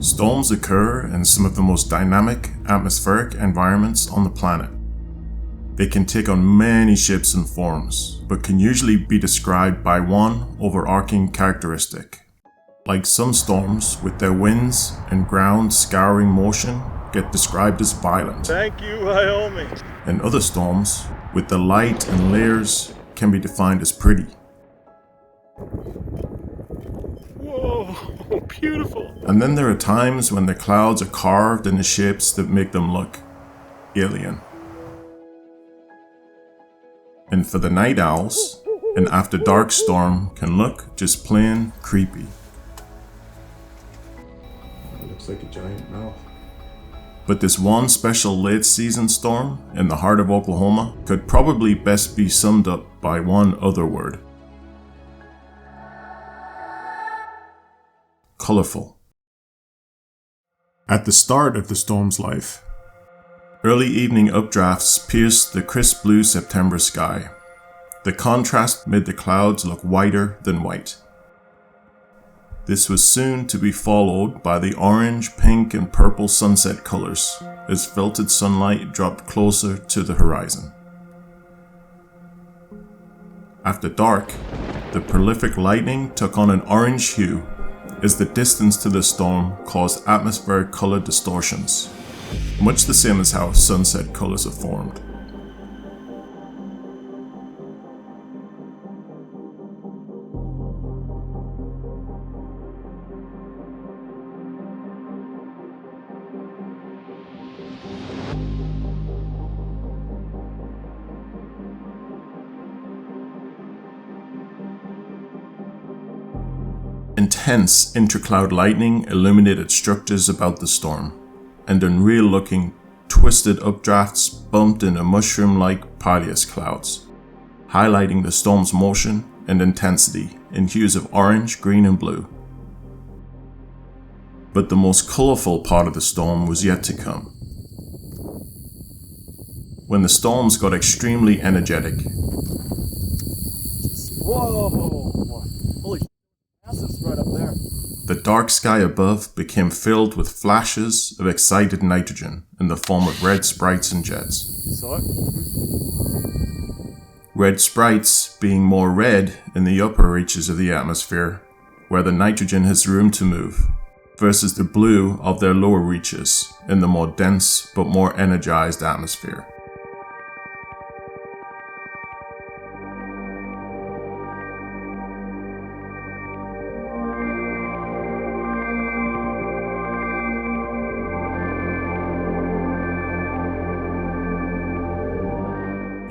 Storms occur in some of the most dynamic atmospheric environments on the planet. They can take on many shapes and forms, but can usually be described by one overarching characteristic. Like some storms, with their winds and ground scouring motion, get described as violent. Thank you, Wyoming. And other storms, with the light and layers, can be defined as pretty. Whoa, beautiful. And then there are times when the clouds are carved into shapes that make them look alien. And for the night owls, an after dark storm can look just plain creepy. It looks like a giant mouth. But this one special late season storm in the heart of Oklahoma could probably best be summed up by one other word. Colorful. At the start of the storm's life, early evening updrafts pierced the crisp blue September sky. The contrast made the clouds look whiter than white. This was soon to be followed by the orange, pink, and purple sunset colors as felted sunlight dropped closer to the horizon. After dark, the prolific lightning took on an orange hue as the distance to the storm caused atmospheric color distortions, much the same as how sunset colors are formed. Intense intercloud lightning illuminated structures about the storm, and unreal-looking, twisted updrafts bumped into mushroom-like Peleus clouds, highlighting the storm's motion and intensity in hues of orange, green, and blue. But the most colorful part of the storm was yet to come. When the storms got extremely energetic, Right up there. The dark sky above became filled with flashes of excited nitrogen in the form of red sprites and jets. You saw it? Red sprites being more red in the upper reaches of the atmosphere, where the nitrogen has room to move, versus the blue of their lower reaches in the more dense but more energized atmosphere.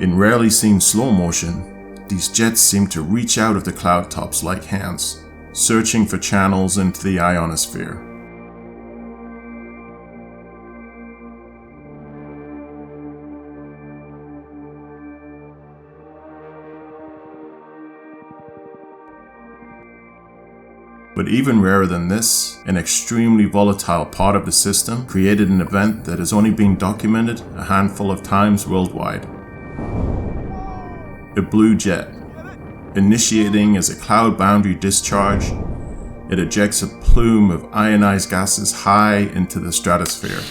In rarely seen slow motion, these jets seem to reach out of the cloud tops like hands, searching for channels into the ionosphere. But even rarer than this, an extremely volatile part of the system created an event that has only been documented a handful of times worldwide. A blue jet. Initiating as a cloud boundary discharge, it ejects a plume of ionized gases high into the stratosphere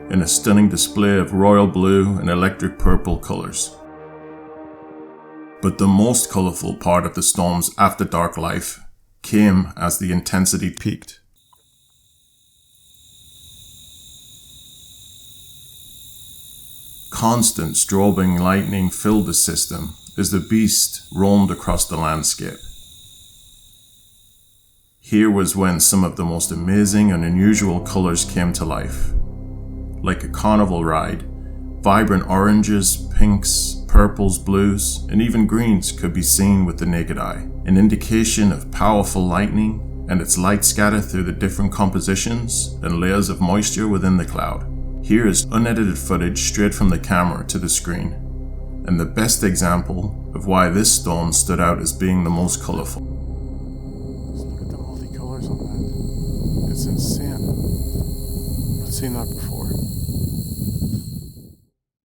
in a stunning display of royal blue and electric purple colors. But the most colorful part of the storm's after-dark life came as the intensity peaked. Constant strobing lightning filled the system as the beast roamed across the landscape. Here was when some of the most amazing and unusual colors came to life. Like a carnival ride, vibrant oranges, pinks, purples, blues, and even greens could be seen with the naked eye, an indication of powerful lightning and its light scatter through the different compositions and layers of moisture within the cloud. Here is unedited footage straight from the camera to the screen, and the best example of why this storm stood out as being the most colorful. Just look at the multicolors on that. It's insane. I've seen that before.